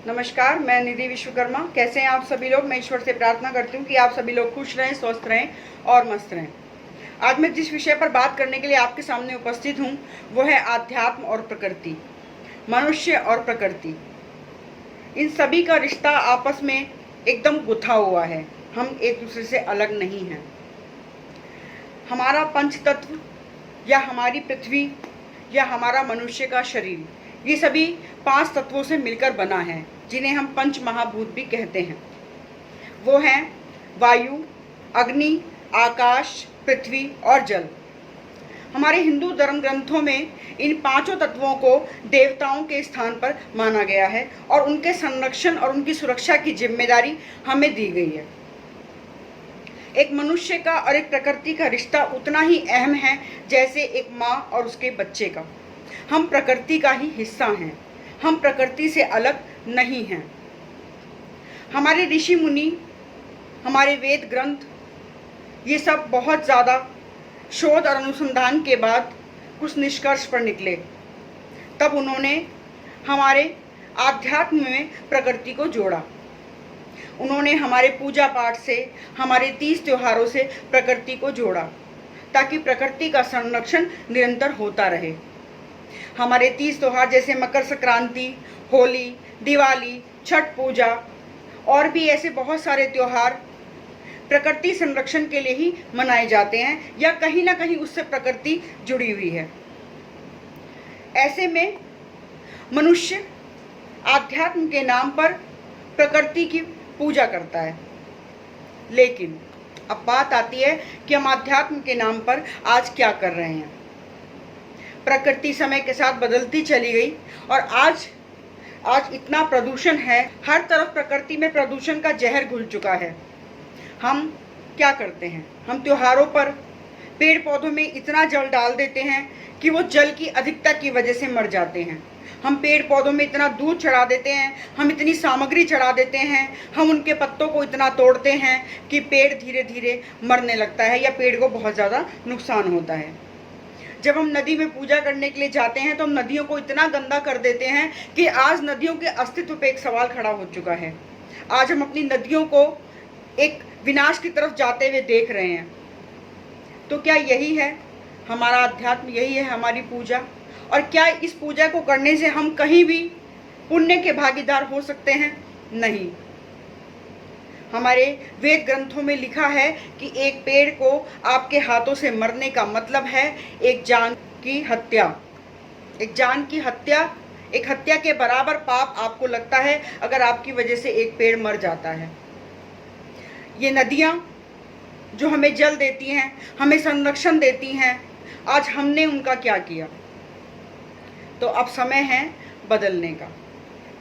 नमस्कार, मैं निधि विश्वकर्मा। कैसे हैं आप सभी लोग? मैं ईश्वर से प्रार्थना करती हूँ कि आप सभी लोग खुश रहें, स्वस्थ रहें और मस्त रहें। आज मैं जिस विषय पर बात करने के लिए आपके सामने उपस्थित हूँ वो है आध्यात्म और प्रकृति, मनुष्य और प्रकृति। इन सभी का रिश्ता आपस में एकदम गुथा हुआ है। हम एक दूसरे से अलग नहीं हैं। हमारा पंच तत्व या हमारी पृथ्वी या हमारा मनुष्य का शरीर, ये सभी 5 तत्वों से मिलकर बना है, जिन्हें हम पंच महाभूत भी कहते हैं। वो हैं वायु, अग्नि, आकाश, पृथ्वी और जल। हमारे हिंदू धर्म ग्रंथों में इन 5 तत्वों को देवताओं के स्थान पर माना गया है और उनके संरक्षण और उनकी सुरक्षा की जिम्मेदारी हमें दी गई है। एक मनुष्य का और एक प्रकृति का रिश्ता उतना ही अहम है जैसे एक माँ और उसके बच्चे का। हम प्रकृति का ही हिस्सा हैं। हम प्रकृति से अलग नहीं हैं। हमारे ऋषि मुनि, हमारे वेद ग्रंथ, ये सब बहुत ज़्यादा शोध और अनुसंधान के बाद कुछ निष्कर्ष पर निकले। तब उन्होंने हमारे आध्यात्म में प्रकृति को जोड़ा। उन्होंने हमारे पूजा पाठ से, हमारे 30 त्योहारों से प्रकृति को जोड़ा, ताकि प्रकृति का संरक्षण निरंतर होता रहे। हमारे 30 त्योहार जैसे मकर संक्रांति, होली, दिवाली, छठ पूजा और भी ऐसे बहुत सारे त्योहार प्रकृति संरक्षण के लिए ही मनाए जाते हैं, या कहीं ना कहीं उससे प्रकृति जुड़ी हुई है। ऐसे में मनुष्य आध्यात्म के नाम पर प्रकृति की पूजा करता है। लेकिन अब बात आती है कि हम आध्यात्म के नाम पर आज क्या कर रहे हैं। प्रकृति समय के साथ बदलती चली गई और आज इतना प्रदूषण है, हर तरफ प्रकृति में प्रदूषण का जहर घुल चुका है। हम क्या करते हैं? हम त्योहारों पर पेड़ पौधों में इतना जल डाल देते हैं कि वो जल की अधिकता की वजह से मर जाते हैं। हम पेड़ पौधों में इतना दूध चढ़ा देते हैं, हम इतनी सामग्री चढ़ा देते हैं, हम उनके पत्तों को इतना तोड़ते हैं कि पेड़ धीरे धीरे मरने लगता है या पेड़ को बहुत ज़्यादा नुकसान होता है। जब हम नदी में पूजा करने के लिए जाते हैं तो हम नदियों को इतना गंदा कर देते हैं कि आज नदियों के अस्तित्व पे एक सवाल खड़ा हो चुका है। आज हम अपनी नदियों को एक विनाश की तरफ जाते हुए देख रहे हैं। तो क्या यही है हमारा अध्यात्म? यही है हमारी पूजा? और क्या इस पूजा को करने से हम कहीं भी पुण्य के भागीदार हो सकते हैं? नहीं। हमारे वेद ग्रंथों में लिखा है कि एक पेड़ को आपके हाथों से मरने का मतलब है एक जान की हत्या। एक जान की हत्या, एक हत्या के बराबर पाप आपको लगता है अगर आपकी वजह से एक पेड़ मर जाता है। ये नदियाँ जो हमें जल देती हैं, हमें संरक्षण देती हैं, आज हमने उनका क्या किया? तो अब समय है बदलने का,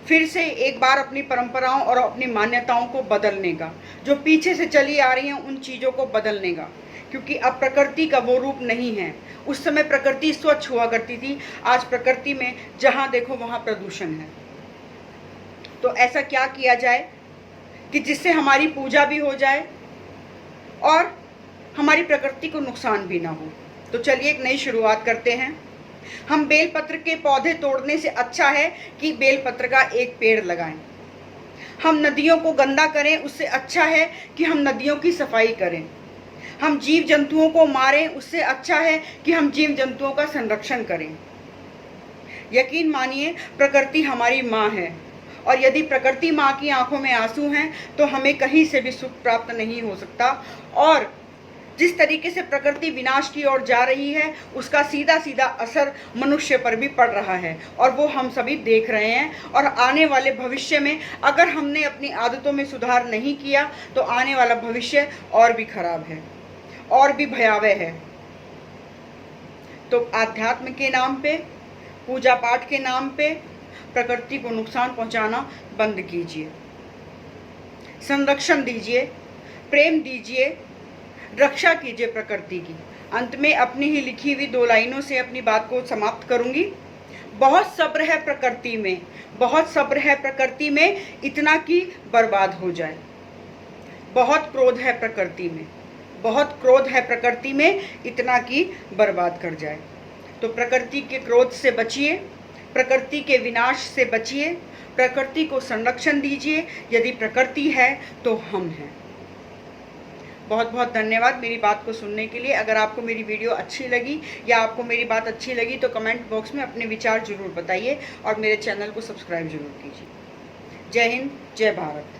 फिर से एक बार अपनी परंपराओं और अपनी मान्यताओं को बदलने का, जो पीछे से चली आ रही हैं उन चीज़ों को बदलने का। क्योंकि अब प्रकृति का वो रूप नहीं है। उस समय प्रकृति स्वच्छ हुआ करती थी, आज प्रकृति में जहाँ देखो वहाँ प्रदूषण है। तो ऐसा क्या किया जाए कि जिससे हमारी पूजा भी हो जाए और हमारी प्रकृति को नुकसान भी ना हो? तो चलिए एक नई शुरुआत करते हैं। हम बेलपत्र के पौधे तोड़ने से अच्छा है कि बेलपत्र का एक पेड़ लगाएं। हम नदियों को गंदा करें उससे अच्छा है कि हम नदियों की सफाई करें। हम जीव जंतुओं को मारें उससे अच्छा है कि हम जीव जंतुओं का संरक्षण करें। यकीन मानिए, प्रकृति हमारी माँ है और यदि प्रकृति माँ की आंखों में आंसू हैं तो हमें कहीं से भी सुख प्राप्त नहीं हो सकता। और जिस तरीके से प्रकृति विनाश की ओर जा रही है उसका सीधा सीधा असर मनुष्य पर भी पड़ रहा है और वो हम सभी देख रहे हैं। और आने वाले भविष्य में अगर हमने अपनी आदतों में सुधार नहीं किया तो आने वाला भविष्य और भी खराब है, और भी भयावह है। तो आध्यात्म के नाम पे, पूजा पाठ के नाम पे प्रकृति को नुकसान पहुंचाना बंद कीजिए। संरक्षण दीजिए, प्रेम दीजिए, रक्षा कीजिए प्रकृति की। अंत में अपनी ही लिखी हुई 2 लाइनों से अपनी बात को समाप्त करूंगी। बहुत सब्र है प्रकृति में, बहुत सब्र है प्रकृति में, इतना कि बर्बाद हो जाए। बहुत क्रोध है प्रकृति में, बहुत क्रोध है प्रकृति में, इतना कि बर्बाद कर जाए। तो प्रकृति के क्रोध से बचिए, प्रकृति के विनाश से बचिए, प्रकृति को संरक्षण दीजिए। यदि प्रकृति है तो हम हैं। बहुत बहुत धन्यवाद मेरी बात को सुनने के लिए। अगर आपको मेरी वीडियो अच्छी लगी या आपको मेरी बात अच्छी लगी तो कमेंट बॉक्स में अपने विचार ज़रूर बताइए और मेरे चैनल को सब्सक्राइब जरूर कीजिए। जय हिंद, जय भारत।